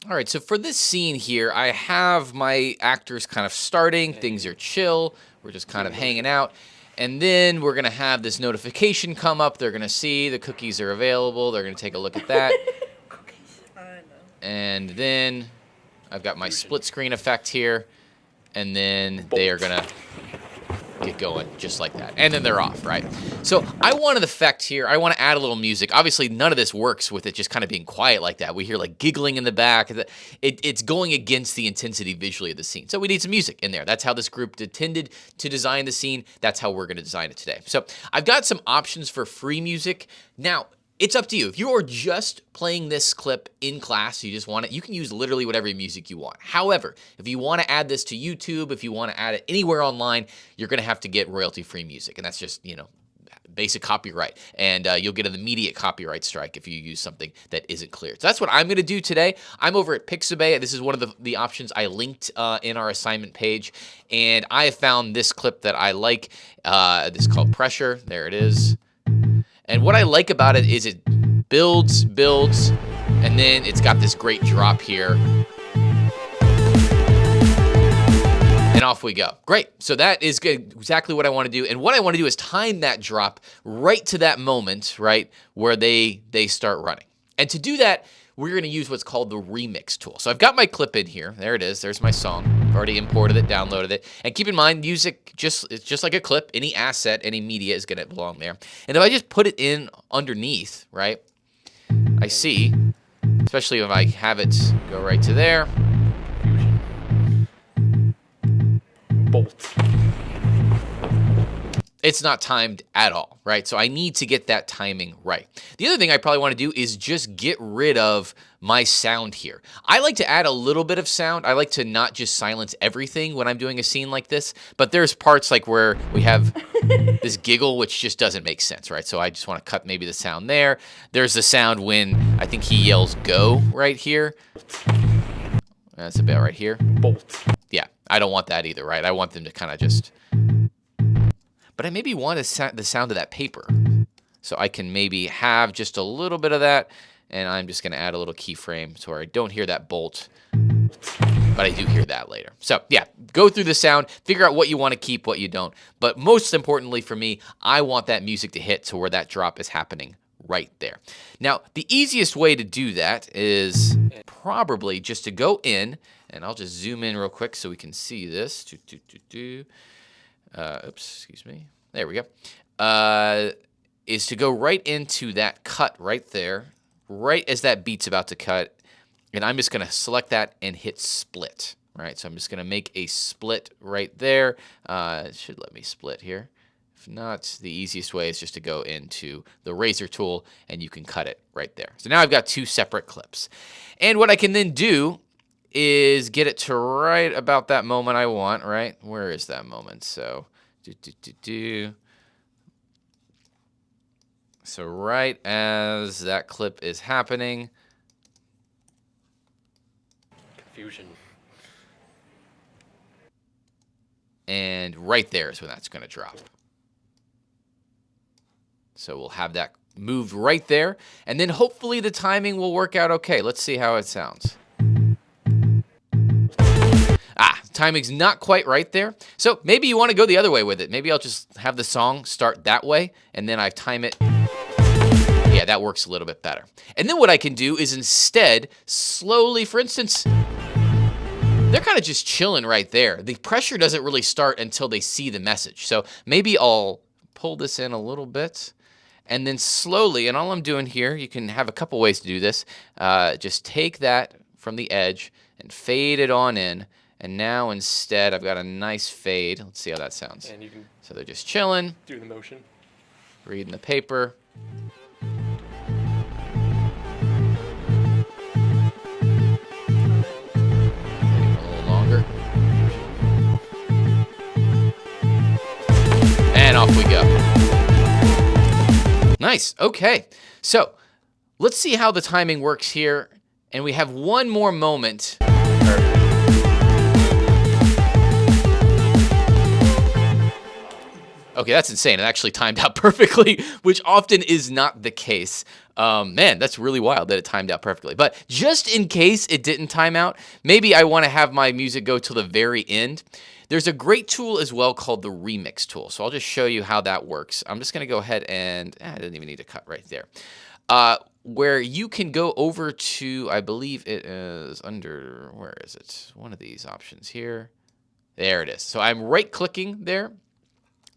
All right, so for this scene here, I have my actors kind of starting. Things are chill. We're just kind of hanging out. And then we're going to have this notification come up. They're going to see the cookies are available. They're going to take a look at that. And then I've got my split screen effect here. And then they are going to get going just like that. And then they're off, right? So I want an effect here. I want to add a little music. Obviously, none of this works with it just kind of being quiet like that. We hear like giggling in the back. It's going against the intensity visually of the scene. So we need some music in there. That's how this group intended to design the scene. That's how we're going to design it today. So I've got some options for free music. Now, it's up to you. If you are just playing this clip in class, you just want it, you can use literally whatever music you want. However, if you want to add this to YouTube, if you want to add it anywhere online, you're going to have to get royalty-free music. And that's just, basic copyright. And you'll get an immediate copyright strike if you use something that isn't cleared. So that's what I'm going to do today. I'm over at Pixabay. This is one of the options I linked in our assignment page. And I have found this clip that I like. This is called Pressure. There it is. And what I like about it is it builds, and then it's got this great drop here. And off we go. Great. So that is good, exactly what I want to do. And what I want to do is time that drop right to that moment, right, where they start running. And to do that, we're going to use what's called the Remix tool. So I've got my clip in here. There it is. There's my song. I've already imported it, downloaded it. And keep in mind, music, it's just like a clip. Any asset, any media is going to belong there. And if I just put it in underneath, right, I see, especially if I have it go right to there. Bolt. It's not timed at all, right? So I need to get that timing right. The other thing I probably want to do is just get rid of my sound here. I like to add a little bit of sound. I like to not just silence everything when I'm doing a scene like this, but there's parts like where we have this giggle, which just doesn't make sense, right? So I just want to cut maybe the sound there. There's the sound when I think he yells go right here. That's about right here. Bolt. Yeah, I don't want that either, right? I want them to kind of just... But I maybe want the sound of that paper. So I can maybe have just a little bit of that, and I'm just going to add a little keyframe so where I don't hear that bolt, but I do hear that later. So yeah, go through the sound, figure out what you want to keep, what you don't. But most importantly for me, I want that music to hit to where that drop is happening right there. Now, the easiest way to do that is probably just to go in, and I'll just zoom in real quick so we can see this. Oops, excuse me. There we go. Is to go right into that cut right there, right as that beat's about to cut. And I'm just going to select that and hit split. Right, so I'm just going to make a split right there. It should let me split here. If not, the easiest way is just to go into the razor tool and you can cut it right there. So now I've got two separate clips. And what I can then do is get it to right about that moment I want, right? Where is that moment? So, So right as that clip is happening. Confusion. And right there is when that's going to drop. So we'll have that moved right there. And then hopefully the timing will work out okay. Let's see how it sounds. Timing's not quite right there. So maybe you want to go the other way with it. Maybe I'll just have the song start that way, and then I time it. Yeah, that works a little bit better. And then what I can do is instead slowly, for instance, they're kind of just chilling right there. The pressure doesn't really start until they see the message. So maybe I'll pull this in a little bit, and then slowly, and all I'm doing here, you can have a couple ways to do this. Just take that from the edge and fade it on in. And now instead, I've got a nice fade. Let's see how that sounds. And you can So they're just chilling, do the motion. reading the paper. Maybe a little longer. And off we go. Nice. Okay. So let's see how the timing works here. And we have one more moment. Okay, that's insane. It actually timed out perfectly, which often is not the case. Man, that's really wild that it timed out perfectly. But just in case it didn't time out, maybe I want to have my music go till the very end. There's a great tool as well called the Remix tool. So I'll just show you how that works. I'm just going to go ahead and, I didn't even need to cut right there. Where you can go over to, I believe it is under, where is it? One of these options here. There it is. So I'm right-clicking there.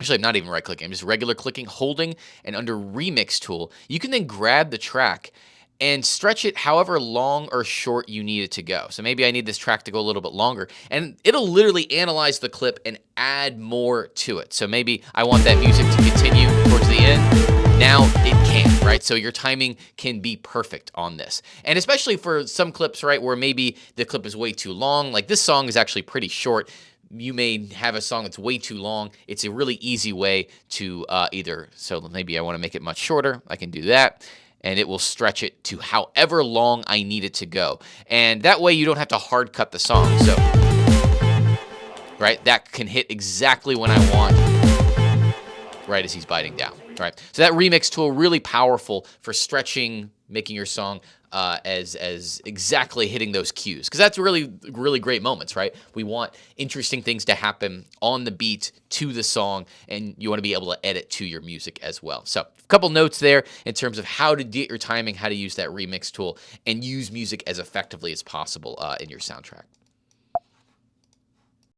Actually, I'm not even right-clicking. I'm just regular clicking, holding, and under Remix tool, you can then grab the track and stretch it however long or short you need it to go. So maybe I need this track to go a little bit longer, and it'll literally analyze the clip and add more to it. So maybe I want that music to continue towards the end. Now it can, right? So your timing can be perfect on this. And especially for some clips, right, where maybe the clip is way too long. Like this song is actually pretty short. You may have a song that's way too long. It's a really easy way to so maybe I want to make it much shorter. I can do that, and it will stretch it to however long I need it to go. And that way you don't have to hard cut the song. So, right, that can hit exactly when I want, right as he's biting down. All right, so that Remix tool, really powerful for stretching, making your song as exactly hitting those cues, because that's really great moments, right? We want interesting things to happen on the beat to the song, and you want to be able to edit to your music as well. So a couple notes there in terms of how to get your timing, how to use that Remix tool, and use music as effectively as possible in your soundtrack.